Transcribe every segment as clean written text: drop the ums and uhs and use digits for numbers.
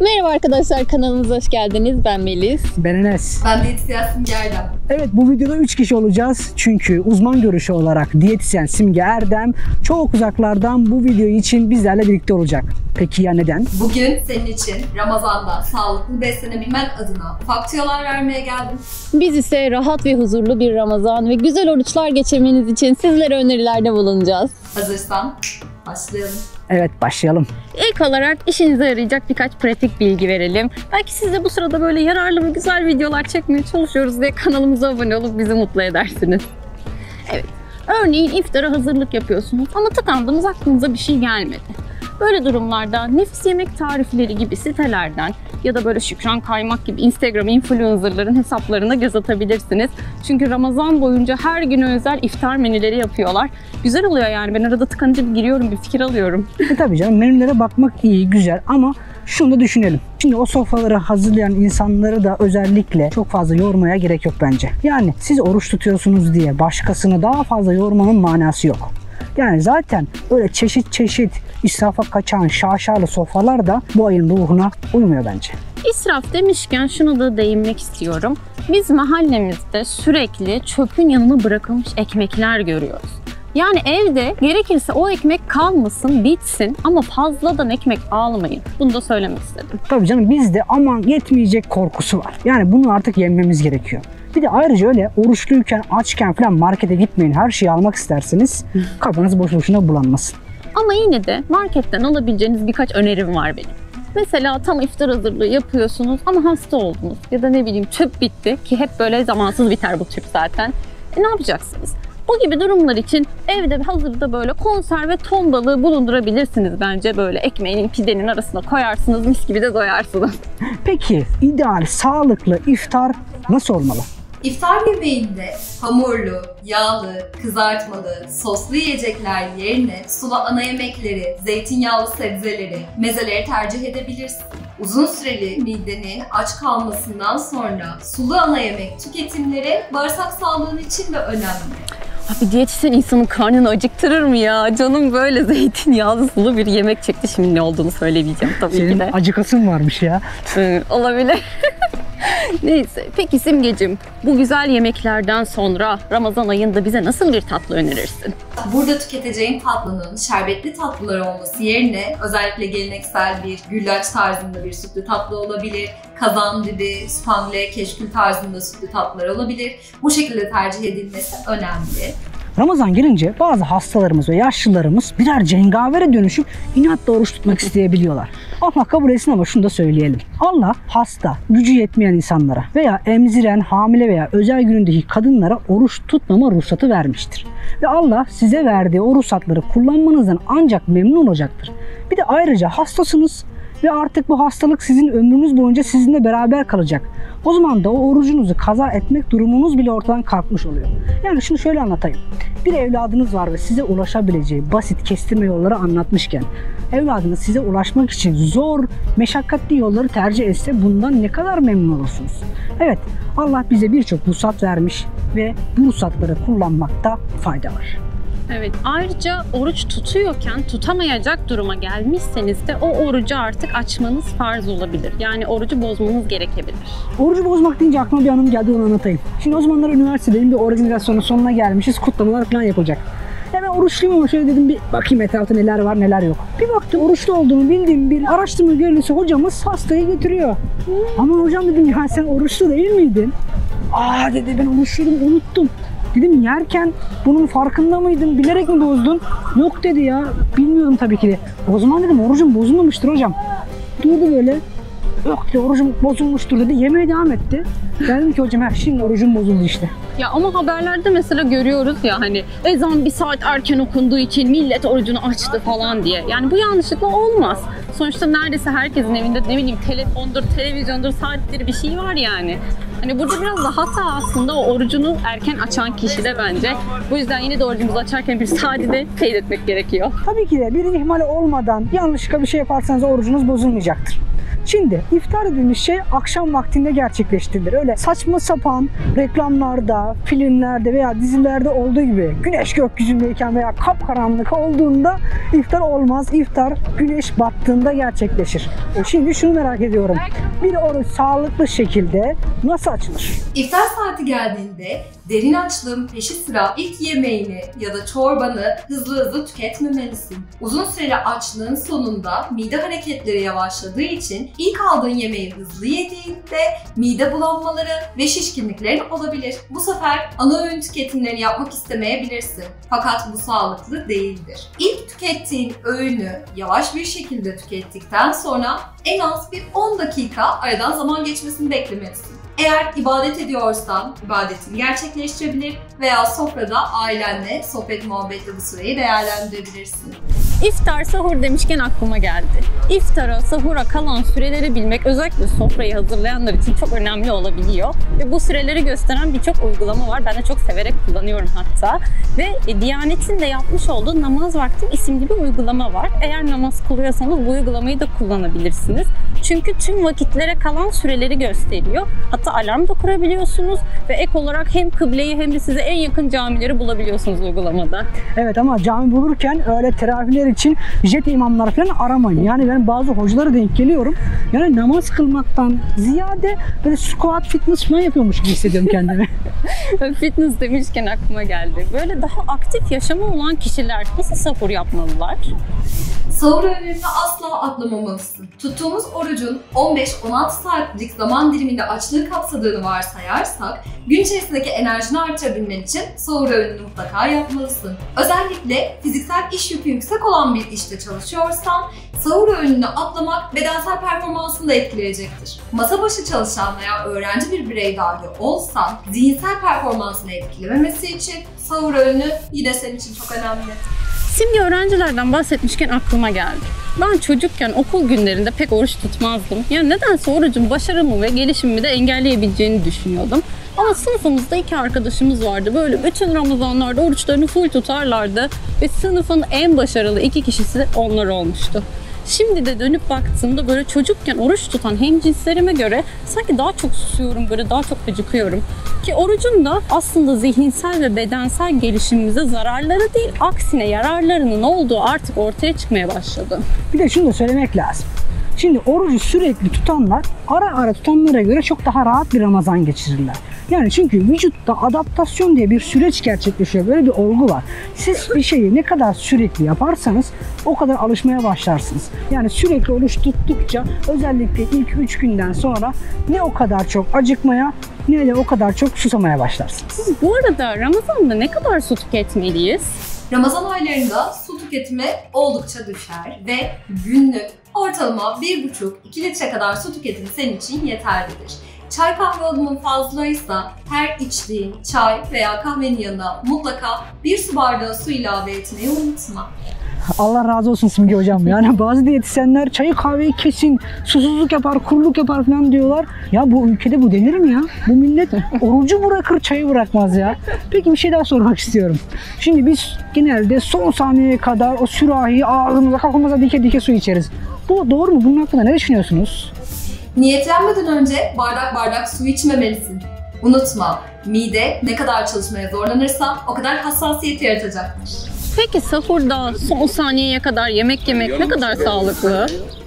Merhaba arkadaşlar, kanalımıza hoş geldiniz. Ben Melis. Ben Enes. Ben diyetisyen Simge Erdem. Evet, bu videoda 3 kişi olacağız. Çünkü uzman görüşü olarak diyetisyen Simge Erdem çok uzaklardan bu video için bizlerle birlikte olacak. Peki ya neden? Bugün senin için Ramazan'da sağlıklı beslenebilmen adına ufak tüyolar vermeye geldim. Biz ise rahat ve huzurlu bir Ramazan ve güzel oruçlar geçirmeniz için sizlere önerilerde bulunacağız. Hazırsan başlayalım. Evet, başlayalım. İlk olarak işinize yarayacak birkaç pratik bilgi verelim. Belki siz de bu sırada böyle yararlı ve güzel videolar çekmeye çalışıyoruz diye kanalımıza abone olup bizi mutlu edersiniz. Evet, örneğin iftara hazırlık yapıyorsunuz ama tıkandınız, aklınıza bir şey gelmedi. Böyle durumlarda nefis yemek tarifleri gibi sitelerden ya da böyle Şükran Kaymak gibi Instagram influencerların hesaplarına göz atabilirsiniz. Çünkü Ramazan boyunca her gün özel iftar menüleri yapıyorlar. Güzel oluyor yani. Ben arada tıkanınca bir giriyorum, bir fikir alıyorum. Tabii canım, menülere bakmak iyi, güzel ama şunu da düşünelim. Şimdi o sofraları hazırlayan insanları da özellikle çok fazla yormaya gerek yok bence. Yani siz oruç tutuyorsunuz diye başkasını daha fazla yormanın manası yok. Yani zaten öyle çeşit çeşit israfa kaçan şaşalı sofralar da bu ayın ruhuna uymuyor bence. İsraf demişken şunu da değinmek istiyorum. Biz mahallemizde sürekli çöpün yanına bırakılmış ekmekler görüyoruz. Yani evde gerekirse o ekmek kalmasın, bitsin ama fazladan ekmek almayın. Bunu da söylemek istedim. Tabii canım, bizde aman yetmeyecek korkusu var. Yani bunu artık yenmemiz gerekiyor. Bir de ayrıca öyle oruçluyken, açken falan markete gitmeyin. Her şeyi almak isterseniz kafanız boş boşuna bulanmasın. Ama yine de marketten alabileceğiniz birkaç önerim var benim. Mesela tam iftar hazırlığı yapıyorsunuz ama hasta oldunuz ya da ne bileyim çöp bitti ki hep böyle zamansız biter bu çöp zaten. Ne yapacaksınız? Bu gibi durumlar için evde hazırda böyle konserve ton balığı bulundurabilirsiniz bence. Böyle ekmeğinin, pidenin arasına koyarsınız, mis gibi de doyarsınız. Peki ideal, sağlıklı iftar nasıl olmalı? İftar yemeğinde hamurlu, yağlı, kızartmalı, soslu yiyecekler yerine sulu ana yemekleri, zeytinyağlı sebzeleri, mezeleri tercih edebilirsin. Uzun süreli midenin aç kalmasından sonra sulu ana yemek tüketimleri bağırsak sağlığın için de önemli. Abi diyetisyen insanın karnını acıktırır mı ya? Canım böyle zeytinyağlı sulu bir yemek çekti. Şimdi ne olduğunu söylemeyeceğim tabii Senin ki de. acıkasın varmış ya. Olabilir. Neyse. Peki Simgeciğim, bu güzel yemeklerden sonra Ramazan ayında bize nasıl bir tatlı önerirsin? Burada tüketeceğin tatlının şerbetli tatlılar olması yerine özellikle geleneksel bir güllaç tarzında bir sütlü tatlı olabilir. Kazandibi, spangle, keşkül tarzında sütlü tatlılar olabilir. Bu şekilde tercih edilmesi önemli. Ramazan gelince bazı hastalarımız ve yaşlılarımız birer cengavere dönüşüp inatla oruç tutmak isteyebiliyorlar. Allah kabul etsin ama şunu da söyleyelim. Allah hasta, gücü yetmeyen insanlara veya emziren, hamile veya özel günündeki kadınlara oruç tutmama ruhsatı vermiştir. Ve Allah size verdiği o ruhsatları kullanmanızdan ancak memnun olacaktır. Bir de ayrıca hastasınız ve artık bu hastalık sizin ömrünüz boyunca sizinle beraber kalacak. O zaman da o orucunuzu kaza etmek durumunuz bile ortadan kalkmış oluyor. Yani şunu şöyle anlatayım. Bir evladınız var ve size ulaşabileceği basit kestirme yolları anlatmışken evladınız size ulaşmak için zor, meşakkatli yolları tercih etse bundan ne kadar memnun olursunuz? Evet, Allah bize birçok ruhsat vermiş ve bu ruhsatları kullanmakta fayda var. Evet, ayrıca oruç tutuyorken tutamayacak duruma gelmişseniz de o orucu artık açmanız farz olabilir. Yani orucu bozmanız gerekebilir. Orucu bozmak deyince aklıma bir anım geldi, onu anlatayım. Şimdi o zamanlar üniversitedeyim, bir organizasyonun sonuna gelmişiz, kutlamalar falan yapılacak. Ya ben oruçluyum ama şöyle dedim bir bakayım etrafta neler var neler yok. Bir baktım oruçlu olduğunu bildiğim bir araştırma görevlisi hocamız hastayı getiriyor. Ama hocam dedim ya sen oruçlu değil miydin? Aa dedi, ben oruçluydum, unuttum. Dedim yerken bunun farkında mıydın? Bilerek mi bozdun? Yok dedi ya. Bilmiyordum tabii ki de. O zaman dedim orucum bozulmamıştır hocam. Durdu böyle. Yok dedi, orucum bozulmuştur dedi. Yemeğe devam etti. Ben dedim ki hocam şimdi orucum bozuldu işte. Ya ama haberlerde mesela görüyoruz ya hani ezan bir saat erken okunduğu için millet orucunu açtı falan diye. Yani bu yanlışlıkla olmaz. Sonuçta neredeyse herkesin evinde ne bileyim telefondur, televizyondur, saatleri bir şey var yani. Hani burada biraz da hata aslında o orucunu erken açan kişi de bence. Bu yüzden yine de orucumuzu açarken bir saati de teyit etmek gerekiyor. Tabii ki de bir ihmal olmadan yanlışlıkla bir şey yaparsanız orucunuz bozulmayacaktır. Şimdi iftar dediğimiz şey akşam vaktinde gerçekleştirilir. Öyle saçma sapan reklamlarda, filmlerde veya dizilerde olduğu gibi güneş gökyüzündeyken veya kapkaranlık olduğunda iftar olmaz. İftar güneş battığında gerçekleşir. Şimdi şunu merak ediyorum. Bir oruç sağlıklı şekilde nasıl açılır? İftar saati geldiğinde derin açlığın peşi sıra ilk yemeğini ya da çorbanı hızlı tüketmemelisin. Uzun süreli açlığın sonunda mide hareketleri yavaşladığı için ilk aldığın yemeği hızlı yediğinde mide bulanmaları ve şişkinliklerin olabilir. Bu sefer ana öğün tüketimlerini yapmak istemeyebilirsin. Fakat bu sağlıklı değildir. İlk tükettiğin öğünü yavaş bir şekilde tükettikten sonra en az bir 10 dakika aradan zaman geçmesini beklemelisin. Eğer ibadet ediyorsan ibadetini gerçekleştirebilir veya sofrada ailenle sohbet muhabbetle bu süreyi değerlendirebilirsin. İftar, sahur demişken aklıma geldi. İftara, sahura kalan süreleri bilmek özellikle sofrayı hazırlayanlar için çok önemli olabiliyor. Ve bu süreleri gösteren birçok uygulama var. Ben de çok severek kullanıyorum hatta. Ve Diyanet'in de yapmış olduğu Namaz Vakti isimli bir uygulama var. Eğer namaz kılıyorsanız bu uygulamayı da kullanabilirsiniz. Çünkü tüm vakitlere kalan süreleri gösteriyor. Hatta alarm da kurabiliyorsunuz ve ek olarak hem kıbleyi hem de size en yakın camileri bulabiliyorsunuz uygulamada. Evet, ama cami bulurken öyle teravihler için jet imamlar falan aramayın. Yani ben bazı hocalara denk geliyorum. Yani namaz kılmaktan ziyade böyle squat fitness falan yapıyormuş gibi hissediyorum kendimi. Fitness demişken aklıma geldi. Böyle daha aktif yaşamı olan kişiler nasıl sahur yapmalılar? Sahur öğününü asla atlamamalısın. Tuttuğumuz orucun 15-16 saatlik zaman diliminde açlığı kapsadığını varsayarsak, gün içerisindeki enerjini artırabilmen için sahur öğününü mutlaka yapmalısın. Özellikle fiziksel iş yükü yüksek olan bir işte çalışıyorsan, sahur öğününü atlamak bedensel performansını da etkileyecektir. Masa başı çalışan veya öğrenci bir birey dahi olsan, zihinsel performansını etkilememesi için sahur öğünü yine senin için çok önemli. Simge, öğrencilerden bahsetmişken aklıma geldi. Ben çocukken okul günlerinde pek oruç tutmazdım. Yani nedense orucun başarımı ve gelişimimi de engelleyebileceğini düşünüyordum. Ama sınıfımızda 2 arkadaşımız vardı. Böyle bütün Ramazanlarda oruçlarını full tutarlardı. Ve sınıfın en başarılı 2 kişisi onlar olmuştu. Şimdi de dönüp baktığımda böyle çocukken oruç tutan hemcinslerime göre sanki daha çok susuyorum, böyle daha çok acıkıyorum. Ki orucun da aslında zihinsel ve bedensel gelişimimize zararları değil, aksine yararlarının olduğu artık ortaya çıkmaya başladı. Bir de şunu da söylemek lazım. Şimdi orucu sürekli tutanlar ara ara tutanlara göre çok daha rahat bir Ramazan geçirirler. Yani çünkü vücutta adaptasyon diye bir süreç gerçekleşiyor. Böyle bir olgu var. Siz bir şeyi ne kadar sürekli yaparsanız o kadar alışmaya başlarsınız. Yani sürekli oruç tuttukça özellikle ilk 3 günden sonra ne o kadar çok acıkmaya ne de o kadar çok susamaya başlarsınız. Bu arada Ramazan'da ne kadar su tüketmeliyiz? Ramazan aylarında su tüketimi oldukça düşer ve günlük ortalama 1,5-2 litre kadar su tüketimi senin için yeterlidir. Çay kahve alımın fazlaysa her içtiğin çay veya kahvenin yanına mutlaka 1 su bardağı su ilave etmeyi unutma. Allah razı olsun Simge hocam. Yani bazı diyetisyenler çayı kahveyi kesin, susuzluk yapar, kuruluk yapar falan diyorlar. Ya bu ülkede bu denir mi ya? Bu millet orucu bırakır, çayı bırakmaz ya. Peki bir şey daha sormak istiyorum. Şimdi biz genelde son saniyeye kadar o sürahiyi ağzımıza, kafamıza dike dike su içeriz. Bu doğru mu? Bunun hakkında ne düşünüyorsunuz? Niyetlenmeden önce bardak bardak su içmemelisin. Unutma, mide ne kadar çalışmaya zorlanırsa o kadar hassasiyet yaratacaktır. Peki sahurda son saniyeye kadar yemek yemek ne kadar sağlıklı?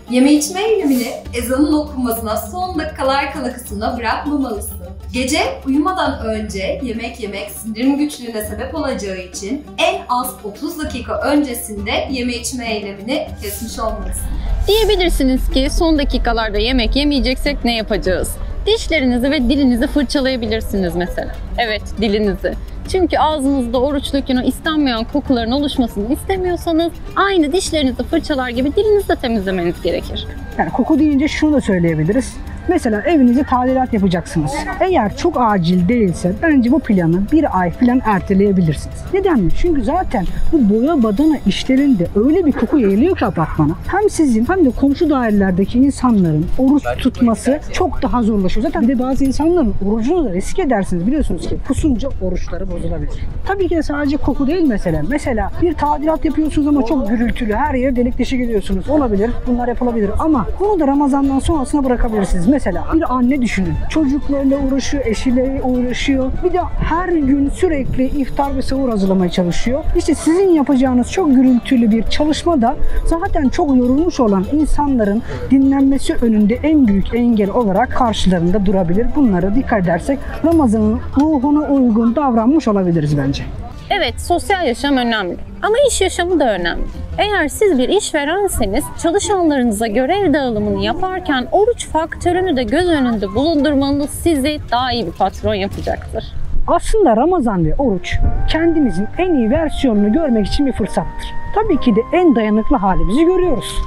Yeme içme eylemini ezanın okunmasına son dakikalar kala kısmına bırakmamalısın. Gece uyumadan önce yemek yemek sindirim güçlüğüne sebep olacağı için en az 30 dakika öncesinde yeme içme eylemini kesmiş olmalısın. Diyebilirsiniz ki son dakikalarda yemek yemeyeceksek ne yapacağız? Dişlerinizi ve dilinizi fırçalayabilirsiniz mesela. Evet, dilinizi. Çünkü ağzınızda oruçluyken o istenmeyen kokuların oluşmasını istemiyorsanız aynı dişlerinizi fırçalar gibi dilinizi de temizlemeniz gerekir. Yani koku deyince şunu da söyleyebiliriz. Mesela evinize tadilat yapacaksınız. Eğer çok acil değilse bence bu planı bir ay falan erteleyebilirsiniz. Neden mi? Çünkü zaten bu boya badana işlerinde öyle bir koku yayılıyor ki apartmana. Hem sizin hem de komşu dairelerdeki insanların oruç tutması çok daha zorlaşıyor. Zaten bir de bazı insanların orucunu da risk edersiniz. Biliyorsunuz ki kusunca oruçları bozulabilir. Tabii ki de sadece koku değil mesele. Mesela bir tadilat yapıyorsunuz ama çok gürültülü. Her yer delik deşik ediyorsunuz. Olabilir. Bunlar yapılabilir. Ama bunu da Ramazan'dan sonrasına bırakabilirsiniz. Mesela bir anne düşünün. Çocuklarıyla uğraşıyor, eşiyle uğraşıyor. Bir de her gün sürekli iftar ve sahur hazırlamaya çalışıyor. İşte sizin yapacağınız çok gürültülü bir çalışma da zaten çok yorulmuş olan insanların dinlenmesi önünde en büyük engel olarak karşılarında durabilir. Bunlara dikkat edersek Ramazan'ın ruhuna uygun davranmış olabiliriz bence. Evet, sosyal yaşam önemli ama iş yaşamı da önemli. Eğer siz bir işverenseniz çalışanlarınıza görev dağılımını yaparken oruç faktörünü de göz önünde bulundurmanız sizi daha iyi bir patron yapacaktır. Aslında Ramazan ve oruç kendimizin en iyi versiyonunu görmek için bir fırsattır. Tabii ki de en dayanıklı halimizi görüyoruz.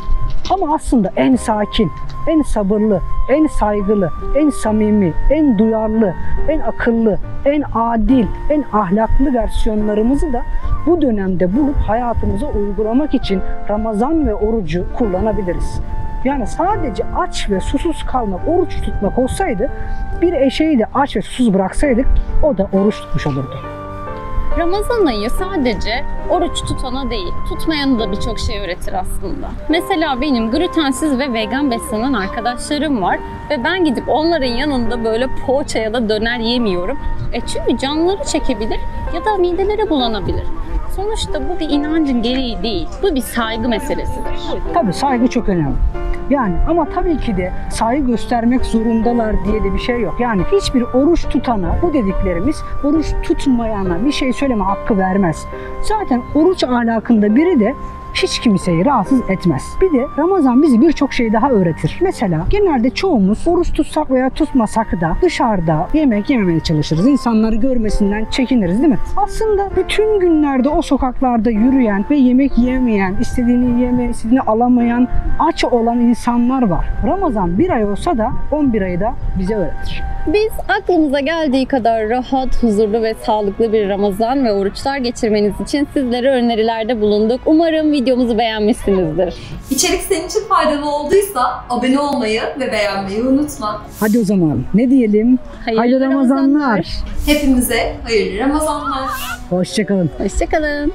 Ama aslında en sakin, en sabırlı, en saygılı, en samimi, en duyarlı, en akıllı, en adil, en ahlaklı versiyonlarımızı da bu dönemde bulup hayatımıza uygulamak için Ramazan ve orucu kullanabiliriz. Yani sadece aç ve susuz kalmak, oruç tutmak olsaydı, bir eşeği de aç ve susuz bıraksaydık o da oruç tutmuş olurdu. Ramazan ayı sadece oruç tutana değil, tutmayana da birçok şey öğretir aslında. Mesela benim glutensiz ve vegan beslenen arkadaşlarım var ve ben gidip onların yanında böyle poğaça ya da döner yemiyorum. Çünkü canları çekebilir ya da mideleri bulanabilir. Sonuçta bu bir inancın gereği değil, bu bir saygı meselesidir. Tabii saygı çok önemli. Yani ama tabii ki de saygı göstermek zorundalar diye de bir şey yok. Yani hiçbir oruç tutana bu dediklerimiz oruç tutmayana bir şey söyleme hakkı vermez. Zaten oruç ahlakında biri de hiç kimseyi rahatsız etmez. Bir de Ramazan bizi birçok şey daha öğretir. Mesela genelde çoğumuz oruç tutsak veya tutmasak da dışarıda yemek yememeye çalışırız. İnsanları görmesinden çekiniriz değil mi? Aslında bütün günlerde o sokaklarda yürüyen ve yemek yemeyen, istediğini yeme, istediğini alamayan, aç olan insanlar var. Ramazan bir ay olsa da 11 ayı da bize öğretir. Biz aklımıza geldiği kadar rahat, huzurlu ve sağlıklı bir Ramazan ve oruçlar geçirmeniz için sizlere önerilerde bulunduk. Umarım videomuzu beğenmişsinizdir. İçerik senin için faydalı olduysa abone olmayı ve beğenmeyi unutma. Hadi o zaman ne diyelim? Hayırlı Ramazanlar. Hepimize hayırlı Ramazanlar. Hoşça kalın. Hoşça kalın.